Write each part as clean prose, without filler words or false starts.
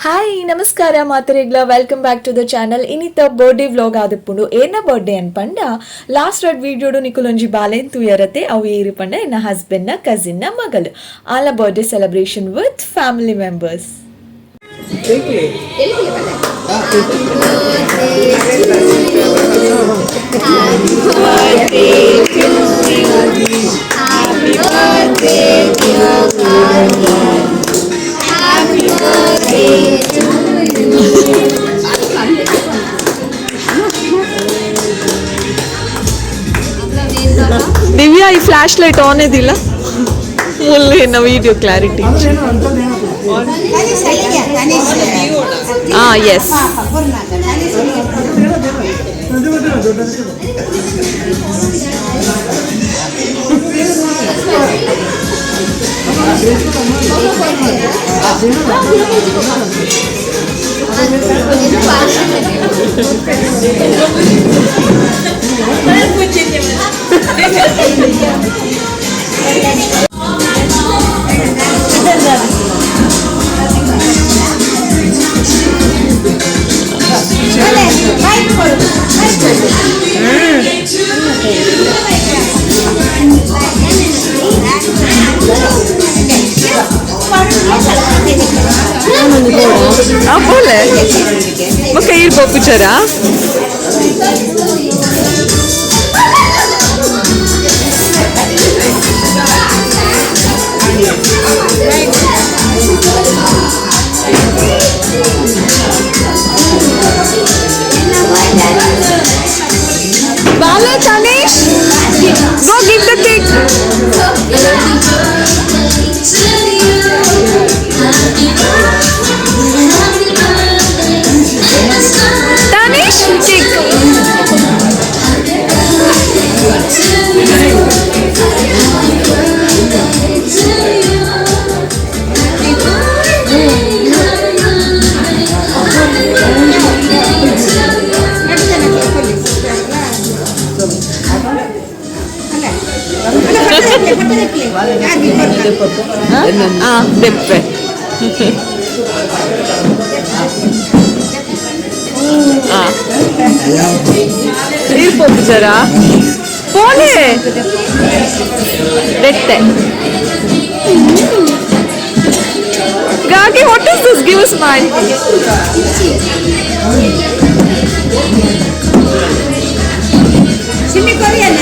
Hi ನಮಸ್ಕಾರ ಮಾತರೆಗ್ಲ welcome back to the channel ಇನ್ನಿತ ಬರ್ಡೇ ವ್ಲಾಗ್ ಆದಿಪ್ಪುಂಡು ಏನ ಬರ್ಡೇ ಅನ್ಪಂಡ ಲಾಸ್ಟ್ ರೆಡ್ ವಿಡಿಯೋಡು ನಿಕುಲೊಂಜಿ ಬಾಲೆನ್ ತೂಯರತೆ ಅವು ಏರು ಪಂಡ ಎನ್ನ ಹಸ್ಬೆಂಡ್ ನ ಕಸಿನ್ ನ ಮಗಳು ಆಲ birthday celebration with family members. Divya ಈ ಫ್ಲಾಶ್ ಲೈಟ್ ಆನ್ ಇದಿಲ್ಲ ಮುಳ್ಳಿನ ವಿಡಿಯೋ ಕ್ಲಾರಿಟಿ. ಎಸ್ boleh makail po bicara Bala Tanish, go give the cake. Tanish, cake. Deppe. Il può bicara? Pole! Dette. Gagi, what is this? Give a smile. Simi Korean,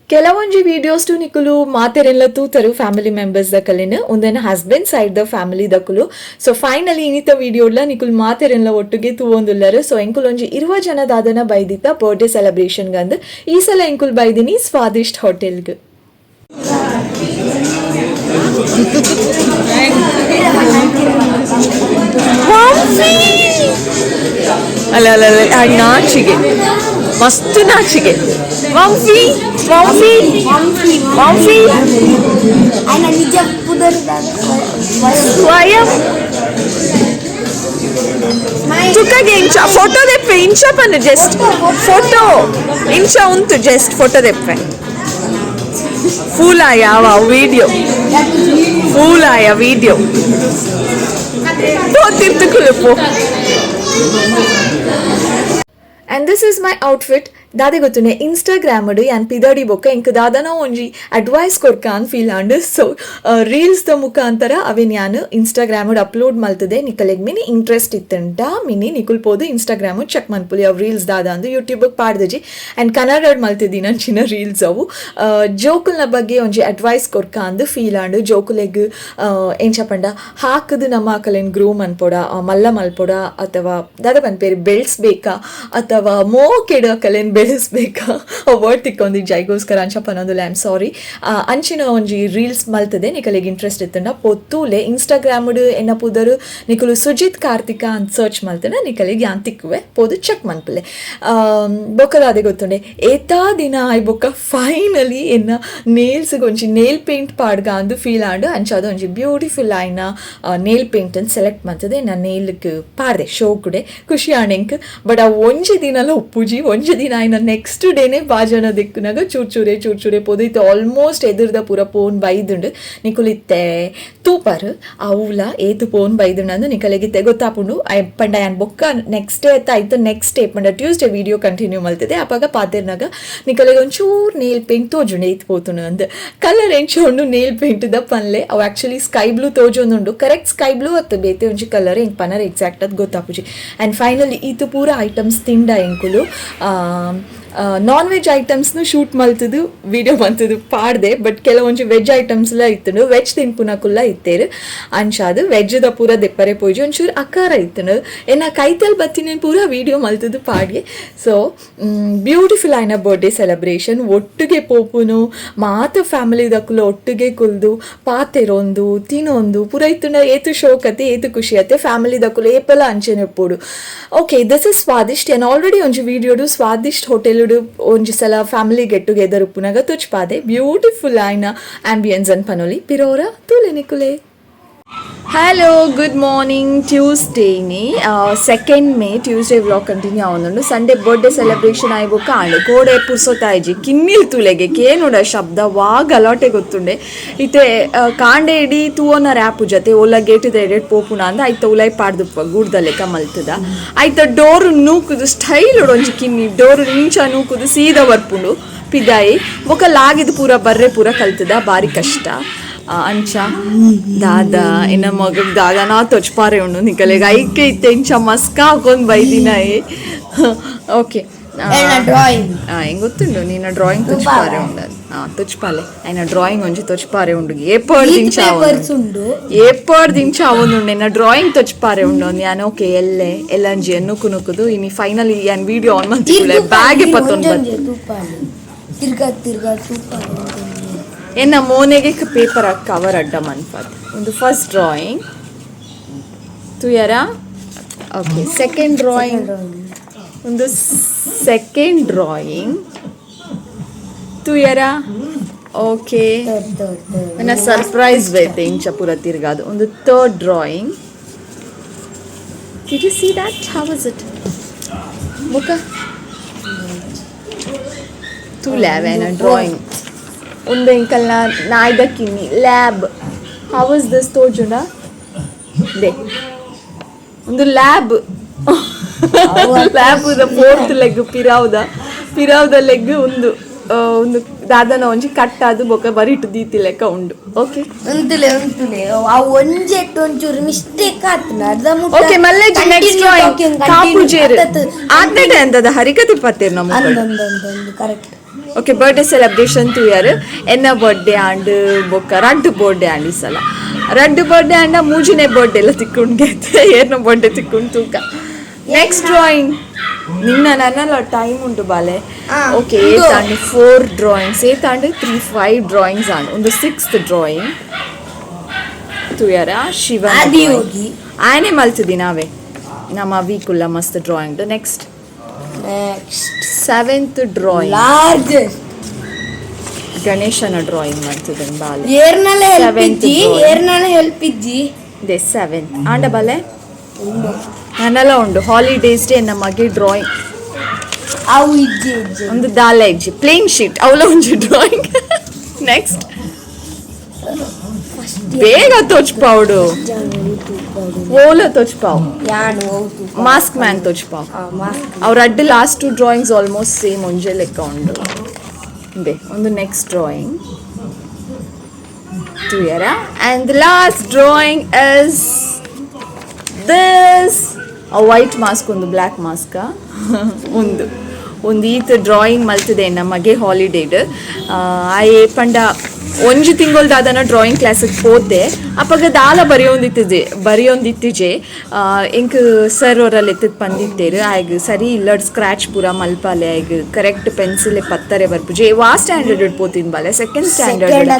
ಕೆಲವೊಂಜಿ videos ಟು ನಿಕುಲು ಮಾತೆರೆಲ್ಲ ತೂತರು family members ದಕಲೆನ್ ಒಂದೆನ husband side ದ family ದಕುಲು. So finally ಇನ್ನಿತ ವಿಡಿಯೋಡ್ಲ ನಿಕುಲ್ ಮಾತೆರೆಲ್ಲ ಒಟ್ಟಿಗೆ ತೂವೊಂದುಲ್ಲರು. ಸೊ ಎಂಕುಲೊಂಜಿ 20 ಜನದಾದನ ಬೈದಿತ್ತ ಬರ್ಡೇ ಸೆಲೆಬ್ರೇಷನ್ ಗಂದು ಈ ಸಲ ಎಂಕುಲ್ ಬೈದಿನಿ ಸ್ವಾದಿಷ್ಟ್ ಹೋಟೆಲ್ಗೆ. ಅಲ್ಲ ಅಲ್ಲ ಅಲ್ಲ ನಾಚಿಗೆ ಮಸ್ತ್ ನಾಚಿಗೆ ವಂಫಿ ವಂಫಿ ವಂಫಿ ನಿಜ ಸ್ವಯಂ ತುಕಗೆ ಇಂಚ ಫೋಟೋ ದೆಪ್ಪೆ ಇಂಚ ಪಂಡ ಜಸ್ಟ್ ಫೋಟೋ ಇಂಚ ಉಂಟು ಜಸ್ಟ್ ಫೋಟೋ ದೆಪ್ಪೆ ಫೂಲ್ ಆಯ ವಿಡಿಯೋ ಫೂಲ್ ಆಯ ವಿಡಿಯೋ ತಿರ್ತುಕುಲುಪು. And this is my outfit. ದಾದೆ ಗೊತ್ತುನೆ ಇನ್ಸ್ಟಾಗ್ರಾಮಡು ಯಾನ್ ಪಿದಡಿ ಬೊಕ್ಕ ಇಂಕ ದಾದನ ಒಂಜಿ ಅಡ್ವೈಸ್ ಕೊರ್ಕಾನ್ ಫೀಲ್ ಆಂಡ್ ಸೊ ರೀಲ್ಸ್ ದ ಮುಖಾಂತರ ಅವೆನ್ ಯಾನ್ ಇನ್ಸ್ಟಾಗ್ರಾಮಡು ಅಪ್ಲೋಡ್ ಮಲ್ತದೆ ನಿಕಲೆಗ್ ಮಿನಿ ಇಂಟ್ರೆಸ್ಟ್ ಇತ್ತಂಟ ಮಿನಿ ನಿಕುಲ್ ಪೋದು ಇನ್ಸ್ಟಾಗ್ರಾಮು ಚೆಕ್ ಮನ್ಪುಲಿ ಅವು ರೀಲ್ಸ್ ದಾದ ಅಂದು ಯೂಟ್ಯೂಬ್ ಪಾಡ್ದಜಿ ಆ್ಯಂಡ್ ಕನ್ನಡ ಮಲ್ತಿದ್ದಿ ನಂಚಿನ ರೀಲ್ಸ್ ಅವು ಜೋಕುಲ್ನ ಬಗ್ಗೆ ಒಂಜಿ ಅಡ್ವೈಸ್ ಕೊರ್ಕ ಅಂದು ಫೀಲ್ ಆಂಡ್ ಜೋಕುಲೆಗ್ ಏನ್ ಚಪಂಡ ಹಾಕದು ನಮ್ಮ ಆಕಲೆನ್ ಗ್ರೂಮ್ ಅನ್ಪೊಡ ಮಲ್ಲ ಮಲ್ಪೊಡ ಅಥವಾ ದಾದ ಪನ್ಪೇರು ಬೆಳೆಸ್ಬೇಕಾ ಅಥವಾ ಮೋ ಕೆಡು ಅಕಲೆನ್ ಬೆಳೆಸ್ಬೇಕಾ ವರ್ಡ್ ತಿಕ್ಕೊಂದು ಜೈಗೋಸ್ಕರ ಅಂಚಪ್ಪನೊಂದುಲ್ಲ ಐ ಆಮ್ ಸಾರಿ ಅಂಚಿನ ಒಂಜಿ ರೀಲ್ಸ್ ಮಲ್ತದೆ ನಿಕಲಿಗೆ ಇಂಟ್ರೆಸ್ಟ್ ಇತ್ತಂಡ ಪೊತ್ತೂಲೆ ಇನ್ಸ್ಟಾಗ್ರಾಮಡು ಎನ್ನ ಪುದರು ನಿಕಲು ಸುಜಿತ್ ಕಾರ್ತಿಕ ಅಂತ ಸರ್ಚ್ ಮಲ್ತನ ನಿಕಲಿಗೆ ಯಾನ್ ತಿಕ್ಕುವೆ ಪೋದು ಚೆಕ್ ಮನ್ಪುಲೆ ಬೊಕ್ಕದಾದೆ ಗೊತ್ತುಂಡೆ ಏತಾ ದಿನ ಆಯ್ ಬೊಕ್ಕ ಫೈನಲಿ ಎನ್ನ ನೇಲ್ಸ್ಗೆ ಒಂಜಿ ನೇಲ್ ಪೇಂಟ್ ಪಾಡ್ಗ ಅಂದು ಫೀಲ್ ಆಂಡು ಅಂಚಾದ ಒಂಜಿ ಬ್ಯೂಟಿಫುಲ್ ಆಯ್ನ ನೇಲ್ ಪೇಂಟ್ ಅನ್ನು ಸೆಲೆಕ್ಟ್ ಮಾಡ್ತದೆ ನಾ ನೇಲ್ಗೆ ಪಾಡ್ದೆ ಶೋ ಕುಡೆ ಖುಷಿ ಆಣೆಂಕ್ ಬಟ್ ಆ ಒಂಜಿ ದಿನಲ್ಲ ಉಪ್ಪುಜಿ ಒಂಜಿ ದಿನ ಆಯ್ನ ನೆಕ್ಸ್ಟ್ ಡೇನೇ ಬಾಜನ ದಿಕ್ಕುನಾಗ ಚೂರ್ ಪೋದೈತೆ ಆಲ್ಮೋಸ್ಟ್ ಎದುರ್ದ ಪೂರ ಪೋನ್ ಬೈದುಂಡು ನಿಕುಲಿತ್ತೆ ತೂಪರ್ ಅವಲ ಏತು ಪೋನ್ ಬೈದುಂಡು ಅಂದು ನಿಕಲೆಗಿತ್ತೆ ಗೊತ್ತಾಪುಂಡು ಪಂಡ ಆ್ಯನ್ ಬೊಕ್ಕ ನೆಕ್ಸ್ಟ್ ಡೇ ಆಯ್ತು ನೆಕ್ಸ್ಟ್ ಡೇ ಪಂಡ ಟ್ಯೂಸ್ಡೇ ವಿಡಿಯೋ ಕಂಟಿನ್ಯೂ ಮಲ್ತದೆ ಅಪಾಗ ಪಾತೆರ್ನಾಗ ನಿಕಲೆಗೆ ಒಂಚೂರು ನೇಲ್ ಪೇಂಟ್ ತೋಜುಂಡು ಏತ್ ಪೋತುಂಡು ಅಂದು ಕಲರ್ ಎಂಚೋಂಡು ನೇಲ್ ಪೇಂಟ್ ದ ಪನ್ಲೆ ಅವು ಆ್ಯಕ್ಚುಲಿ ಸ್ಕೈ ಬ್ಲೂ ತೋಜೊಂದುಂಡು ಕರೆಕ್ಟ್ ಸ್ಕೈ ಬ್ಲೂ ಅತ್ತು ಬೇತೆ ಒಂಜಿ ಕಲರ್ ಎಂಕ್ ಪನರ್ ಎಕ್ಸಾಕ್ಟ್ ಅದು ಗೊತ್ತಾಪುಜಿ ಆ್ಯಂಡ್ ಫೈನಲಿ ಇದು ಪೂರ ಐಟಮ್ಸ್ ತಿಂಡ ಎಂಕುಲು ನಾನ್ ವೆಜ್ ಐಟಮ್ಸ್ನು ಶೂಟ್ ಮಲ್ತದು ವಿಡಿಯೋ ಬಂತದು ಪಾಡ್ದೆ ಬಟ್ ಕೆಲವೊಂಜಿ ವೆಜ್ ಐಟಮ್ಸ್ಲ ಇತ್ತುಂಡು ವೆಜ್ ತಿನ್ಪುನಕುಲ್ಲ ಇತ್ತೇರು ಅಂಚಾದು ವೆಜ್ದ ಪೂರ ದೆಪ್ಪರೆ ಪೋಯ್ಜಿ ಒಂಚೂರು ಅಕಾರ ಇತ್ತುಂಡು ಎನ್ನ ಕೈತಲ್ ಬತ್ತಿನ ಪೂರ ವಿಡಿಯೋ ಮಲ್ತದು ಪಾಡ್ಗೆ ಸೊ ಬ್ಯೂಟಿಫುಲ್ ಆಯ್ನ ಬರ್ಡೇ ಸೆಲೆಬ್ರೇಷನ್ ಒಟ್ಟಿಗೆ ಪೋಪುನು ಮಾತ ಫ್ಯಾಮಿಲಿ ದಕ್ಕುಲು ಒಟ್ಟಿಗೆ ಕುಲ್ದು ಪಾತೆರೊಂದು ತಿನ್ನೊಂದು ಪೂರ ಇತ್ತುಂಡ ಏತು ಶೋಕತೆ ಏತು ಖುಷಿ ಅತ್ತೆ ಫ್ಯಾಮಿಲಿ ದಕ್ಕುಲು ಏಪಲ ಅಂಚೆನೆ ಪೋಡು okay this is Swadisht and already ಒಂಜಿ ವಿಡಿಯೋಡು ಸ್ವಾದಿಷ್ಟ್ ಹೋಟೆಲ್ ಒಂಜಿ ಸಲ ಫ್ಯಾಮಿಲಿ ಗೆಟ್ ಟುಗೆದರ್ ಉಪ್ಪುನಾಗ ತುಚ್ಪಾದೆ ಬ್ಯೂಟಿಫುಲ್ ಆಯ್ನ ಆಂಬಿಯನ್ಸ್ ಅನ್ ಪನೊಲಿ ಪಿರೋರ ತೂಲೆ ನಿಕುಲೆ ಹಲೋ ಗುಡ್ ಮಾರ್ನಿಂಗ್ ಟ್ಯೂಸ್ಡೇನಿ 2 May ಟ್ಯೂಸ್ಡೇ ವ್ಲಾಗ್ ಕಂಟಿನ್ಯೂ ಆವೊಂದುಂಡು ಸಂಡೇ ಬರ್ಡೇ ಸೆಲೆಬ್ರೇಷನ್ ಆಯ್ಬೋಕ ಆಂಡ್ ಕೋಡೆ ಪುರ್ಸೊತ್ತಾಯ್ಜಿ ಕಿನ್ನಿಲ್ ತುಲೆಗೆ ಕೇನುಡ ಶಬ್ದ ವಾ ಗಲಾಟೆ ಗೊತ್ತುಂಡೆ ಇತ್ತೆ ಕಾಂಡೆ ಇಡೀ ತೂವನ ರ್ಯಾಪು ಜೊತೆ ಒಲ್ಲ ಗೇಟ್ ಎಡೆಟ್ ಪೋಪುನ ಅಂದ ಆಯ್ತ ಉಲೈ ಪಾಡ್ದುಪ್ಪ ಗೂಡ್ದ ಲೆಕ್ಕ ಮಲ್ತದ ಆಯ್ತ ಡೋರ್ ನೂಕುದು ಸ್ಟೈಲ್ ಒಂಜಿ ಕಿನ್ನಿ ಡೋರ್ ಇಂಚ ನೂಕುದು ಸೀದಾ ಬರ್ಪುಂಡು ಪಿದಾಯಿ ಬೊಕ ಲಾಗಿದು ಪೂರ ಬರ್ರೆ ಪೂರ ಕಲ್ತದ ಬಾರಿ ಕಷ್ಟ ಅಂಚ ದಾದಾ ಎನ್ನ ಮಗಗೆ ದಾದಾನ ತೊಚ್ಪಾರೆ ಉಂಡು ನಿಕಲೆಗೆ ಐಕೆ ಇತ್ತೆ ಇಂಚ ಮಸ್ಕ ಹಾಕೊಂಡ್ ಬೈದಿನ ಓಕೆ ಹೆಂಗ್ ಗೊತ್ತುಂಡು ನಿನ್ನ ಡ್ರಾಯಿಂಗ್ ತೊಚ್ಪಾರೆ ಉಂಡು ತೊಚ್ಪಾಲೆ ಆಯ್ನ ಡ್ರಾಯಿಂಗ್ ಒಂಜಿ ತೊಚ್ಪಾರೆ ಉಂಡು ಏಪರ್ದ್ ಇಂಚ ಅವೊಂದುಂಡು ಎನ್ನ ಡ್ರಾಯಿಂಗ್ ತೊಚ್ಪಾರೆ ಉಂಡು ಯಾನ್ ಓಕೆ ಎಲ್ಲೆ ಎಲ್ಲಂಜಿ ನೂಕು ನೂಕುದು ಇನಿ ಫೈನಲಿ ಯಾನ್ ವಿಡಿಯೋ ಆನ್ ಮಾಡ್ತಿಲ್ಲ ಬ್ಯಾಗೆ ಪತ್ತೊಂದು ಎನ್ನ ಮೋನೆಗೆ ಪೇಪರ್ ಕವರ್ ಅಡ್ಡ ಮನ್ಪದ್ ಒಂದು ಫಸ್ಟ್ ಡ್ರಾಯಿಂಗ್ ತುಯರ ಓಕೆ ಸೆಕೆಂಡ್ ಡ್ರಾಯಿಂಗ್ ಒಂದು ಸೆಕೆಂಡ್ ಡ್ರಾಯಿಂಗ್ ತುಯರ ಓಕೆ ನನ್ನ ಸರ್ಪ್ರೈಸ್ ಬೈತೆ ಇಂಚ ಪೂರ ತಿರ್ಗಾದು ಒಂದು third drawing did you see that how was it ಮುಖ ಟು ಲೆವೆನ್ ಡ್ರಾಯಿಂಗ್ ಒಂದು ಎಂಕಲ್ನ ನಾಯ್ದಕ್ಕಿನ್ನಿ ಲ್ಯಾಬ್ ಹೌ ಇಸ್ ದಿಸ್ ತೋಜುಂಡ ದೇ ಒಂದು ಲ್ಯಾಬ್ ಲ್ಯಾಬ್ ಫೋರ್ತ್ ಲೆಗ್ ಪಿರಾವ್ದ ಲೆಗ್ ಒಂದು ಒಂದು ದಾದನ ಒಂಜಿ ಕಟ್ಟಾದು ಬೊಕ ಬರಿಟು ದೀತಿ ಲೆಕ್ಕ ಉಂಡು ಓಕೆ ಒಂಚೂರು ಮಿಸ್ಟೇಕ್ ಓಕೆ ಮಲ್ಲೆ ನೆಕ್ಸ್ಟ್ ಡ್ರಾಯಿಂಗ್ ಕಾಪುಜೇರು ಆದ್ನೇಟ ಎಂತದ ಹರಿಕತಿ ಪತ್ತೇರು ನಮ್ಮ correct okay birthday celebration two year ಎನ್ನ ಬರ್ಡೇ ಆಂಡ್ ಬೊಕ್ಕ ರಡ್ಡು ಬರ್ಡೇ ಆಂಡ್ ಈ ಸಲ ರಡ್ಡು ಬರ್ಡೇ ಆಂಡ ಮೂಜಿನೇ ಬರ್ಡೇ ಎಲ್ಲ ತಿಕ್ಕೊಂಡು ಏರ್ನ ಬರ್ಡೇ ತಿಕ್ಕೊಂಡು ತೂಕ ನೆಕ್ಸ್ಟ್ ಡ್ರಾಯಿಂಗ್ ನಿನ್ನ ನನ್ನಲ್ಲ ಟೈಮ್ ಉಂಟು ಬಾಲೆ ಓಕೆ ಏತಾಂಡು 4 ಡ್ರಾಯಿಂಗ್ಸ್ ಏತಾಂಡು 5 ಡ್ರಾಯಿಂಗ್ಸ್ ಆಂಡ್ ಒಂದು 6th ಡ್ರಾಯಿಂಗ್ ತುಯರ ಶಿವ ಆನೆ ಮಲ್ತಿದ್ದಿ ನಾವೇ ನಮ್ಮ ವೀಕುಲ್ಲ ಮಸ್ತ್ drawing next 7th drawing largest ಗಣೇಶನ ಡ್ರಾಯಿಂಗ್ ಮಾಡ್ತಿದ್ದೇನೆ ಬಾಲೆ ಏರ್ನಲ್ಲ ಹೆಲ್ಪ್ ಇಜ್ಜಿ ದೇ 7th ಆಂಡ ಬಾಲೆ ನನ್ನೆಲ್ಲ ಉಂಡು ಹಾಲಿಡೇಸ್ ಡೇ ನಮಗೆ ಡ್ರಾಯಿಂಗ್ ಅವು ಇಜ್ಜಿ ಒಂದು ದಾಲ ಇಜ್ಜಿ ಪ್ಲೇನ್ ಶೀಟ್ ಅವಳ ಒಂಜಿ ಡ್ರಾಯಿಂಗ್ ನೆಕ್ಸ್ಟ್ ಬೇಗ ತೋಚ್ಪಾವುಡು ಓಲ ತೋಚ್ಪಾವು ಮಾಸ್ಕ್ ಮ್ಯಾನ್ ತೋಚ್ಪಾವು ಅವ್ರ ಅಡ್ಡ ಲಾಸ್ಟ್ 2 ಡ್ರಾಯಿಂಗ್ಸ್ ಆಲ್ಮೋಸ್ಟ್ ಸೇಮ್ ಒಂಜೆ ಲೆಕ್ಕ ಉಂಡು ದೇ ಒಂದು ನೆಕ್ಸ್ಟ್ ಡ್ರಾಯಿಂಗ್ ತುಯರ and the last drawing is this white mask ಒಂದು ಬ್ಲ್ಯಾಕ್ ಮಾಸ್ಕ ಒಂದು ಈತ ಡ್ರಾಯಿಂಗ್ ಮಲ್ತಿದೆ ನಮಗೆ ಹಾಲಿಡೇಡ್ ಆಯ್ ಪಂಡ ಒಂಜಿ ತಿಂಗೊಳ್ದಾದನ ಡ್ರಾಯಿಂಗ್ ಕ್ಲಾಸಿಗೆ ಪೋತೆ ಅಪ್ಪಾಗ ದಾಲ ಬರೆಯೊಂದಿತ್ತಿಜೆ ಎಂಕ್ ಸರ್ ಅವರಲ್ಲಿ ಎತ್ತದ ಬಂದಿತ್ತೇರು ಆಯ್ಗ ಸರಿ ಇಲ್ಲಡ್ ಸ್ಕ್ರಾಚ್ ಪೂರ ಮಲ್ಪಾಲೆ ಆಯ್ಗ ಕರೆಕ್ಟ್ ಪೆನ್ಸಿಲ್ ಪತ್ತರೆ ಬರ್ಪುಜೆ ವಾ ಸ್ಟ್ಯಾಂಡರ್ಡ್ ಪೋತಿನ ಬಾಲೆ ಸೆಕೆಂಡ್ ಸ್ಟ್ಯಾಂಡರ್ಡ್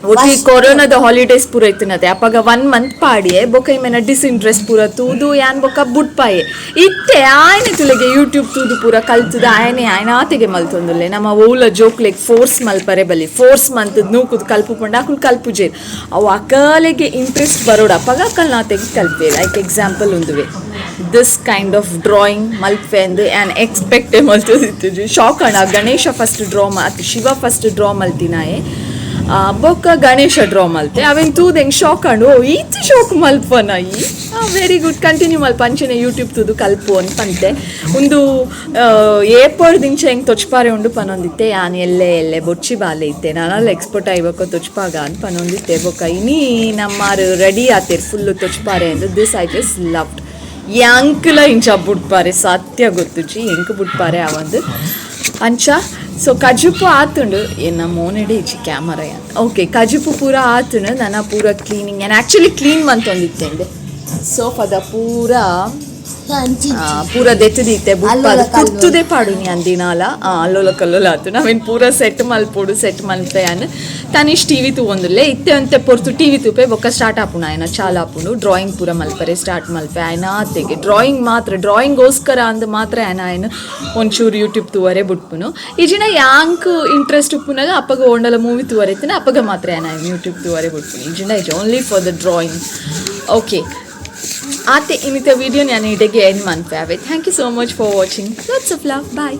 ಒಟ್ಟಿ ಕೊರೋನಾದ ಹಾಲಿಡೇಸ್ ಪೂರ ಇತ್ತಿನತೆ ಅಪ್ಪಗ 1 ಮಂತ್ ಪಾಡಿಯೆ ಬೊಕ ಇಮೆನ ಡಿಸ್ಇಂಟ್ರೆಸ್ಟ್ ಪೂರ ತೂದು ಯಾನ್ ಬೊಕ ಬುಡ್ಪಾಯೆ ಇತ್ತೆ ಆಯ್ನೆ ತುಲೆಗೆ ಯೂಟ್ಯೂಬ್ ತೂದು ಪೂರ ಕಲ್ತದ ಆಯ್ನ ಆತೆಗೆ ಮಲ್ತೊಂದುಲ್ಲೆ ನಮ್ಮ ಓಲ ಜೋಕ್ಲೆಗ್ ಫೋರ್ಸ್ ಮಲ್ಪರೆ ಬಲಿ ಫೋರ್ಸ್ ಮಂತದ್ ನೂಕುದ್ ಕಲ್ಪು ಪಂಡ ಅಕುಲ್ ಕಲ್ಪುಜೇರ್ ಅವು ಅಕಲೆಗೆ ಇಂಟ್ರೆಸ್ಟ್ ಬರೋಡ ಅಪ್ಪಗ ಅಕಲ್ ನಾತೆಗೆ ಕಲ್ಪೆ ಲೈಕ್ ಎಕ್ಸಾಂಪಲ್ ಒಂದುವೆ ದಿಸ್ ಕೈಂಡ್ ಆಫ್ ಡ್ರಾಯಿಂಗ್ ಮಲ್ಪೆ ಅಂದು ಆ್ಯನ್ ಎಕ್ಸ್ಪೆಕ್ಟೇ ಮಲ್ತದಿತ್ತು ಶಾಕ್ ಅಣ್ಣ Ganesha first draw Shiva first draw ಮಲ್ತಿನಾಯೆ ಬೊಕ್ಕ ಗಣೇಶ ಡ್ರಾ ಮಲ್ತೆ ಅವೇನು ತೂದು ಹೆಂಗೆ ಶಾಕ್ ಅಂಡು ಈಚೆ ಶಾಕ್ ಮಲ್ಪನ ಈ ವೆರಿ ಗುಡ್ ಕಂಟಿನ್ಯೂ ಮಲ್ಪ ಅಂಚನೆ ಯೂಟ್ಯೂಬ್ ತೂದು ಕಲ್ಪು ಅನ್ಪಂತೆ ಒಂದು ಏಪರ್ ದಿಂಚ ಹೆಂಗೆ ತೊಚ್ಪಾರೆ ಉಂಡು ಪನೊಂದಿತ್ತೆ ಯಾನ್ ಎಲ್ಲೆ ಬೊಚ್ಚಿ ಬಾಲೆ ಇತ್ತೆ ನಾನಲ್ಲಿ ಎಕ್ಸ್ಪೋರ್ಟ್ ಆಯ್ಬೇಕು ತೊಚ್ಪಾಗ ಅಂತ ಪನೊಂದಿತ್ತೆ ಬೊಕ್ಕ ಇನ್ನೀ ನಮ್ಮಾರು ರೆಡಿ ಆತೇರ್ ಫುಲ್ಲು ತೊಚ್ಪಾರೆ ಅಂದು ದಿಸ್ ಐ ಜಸ್ಟ್ ಲವ್ಡ್ ಯಾಂಕಲ ಇಂಚ ಬುಡ್ಪಾರೆ ಸತ್ಯ ಗೊತ್ತುಜಿ ಎಂಕ್ ಬುಡ್ಪಾರೆ ಅವಂದು ಅಂಚ ಸೊ ಕಜುಪು ಆತುಂಡು ಏನ ಮೋನೆಡೆ ಇಚ್ಚಿ ಕ್ಯಾಮರಾ ಓಕೆ ಕಜುಪು ಪೂರ ಆತುಂಡು ನನ್ನ ಪೂರ ಕ್ಲೀನಿಂಗ್ ನಾನು ಆ್ಯಕ್ಚುಲಿ ಕ್ಲೀನ್ ಮಂತೊಂದಿತ್ತೇಂಡೆ ಸೋಫಾದ ಪೂರ ದೆತ್ತದಿತ್ತೆ ಬುಟ್ಪಾದ ಕುರ್ತುದೇ ಪಾಡು ನೀ ಅಂದಿನಾಲ ಅಲ್ಲೋಲ ಕಲ್ಲೋಲ ಆತು ನಾವೇನು ಪೂರ ಸೆಟ್ ಮಲ್ಪೋಡು ಸೆಟ್ ಮಲ್ಪೆ ಅನ್ ತನಿಷ್ ಟಿವಿ ತೂವೊಂದುಲ್ಲೆ ಇತ್ತೆ ಅಂತೆ ಪೊರ್ತು ಟಿವಿ ತೂಪೆ ಬೊಕ್ಕ ಸ್ಟಾರ್ಟ್ ಆಪುಂಡು ಆಯ್ನ ಚಾಲ ಆಪುಂಡು ಡ್ರಾಯಿಂಗ್ ಪೂರ ಮಲ್ಪರೆ ಸ್ಟಾರ್ಟ್ ಮಲ್ಪೆ ಆಯ್ನ ಆತೆಗೆ ಡ್ರಾಯಿಂಗೋಸ್ಕರ ಅಂದ್ ಮಾತ್ರ ಆಯ್ನ ಒಂಚೂರು ಯೂಟ್ಯೂಬ್ ತೂವರೆ ಬುಟ್ಪುನು ಈಜಿನ ಯಾಂಕ್ ಇಂಟ್ರೆಸ್ಟ್ ಉಪ್ಪುನಾಗ ಅಪ್ಪಗ ಒಂಡಲ ಮೂವಿ ತೂವರೆ ಅಪ್ಪಗ ಮಾತ್ರ ಆಯ್ನ ಯೂಟ್ಯೂಬ್ ತೂವರೆ ಬುಟ್ಪುನು ಈಜಿನ is only for the drawing okay ಆತೆ ಇನ್ನಿತ ವಿಡಿಯೋ ನಾನು ಇಡೆಗೆ ಎಂಡ್ ಮಾಡ್ತೇವೆ thank you so much for watching lots of love bye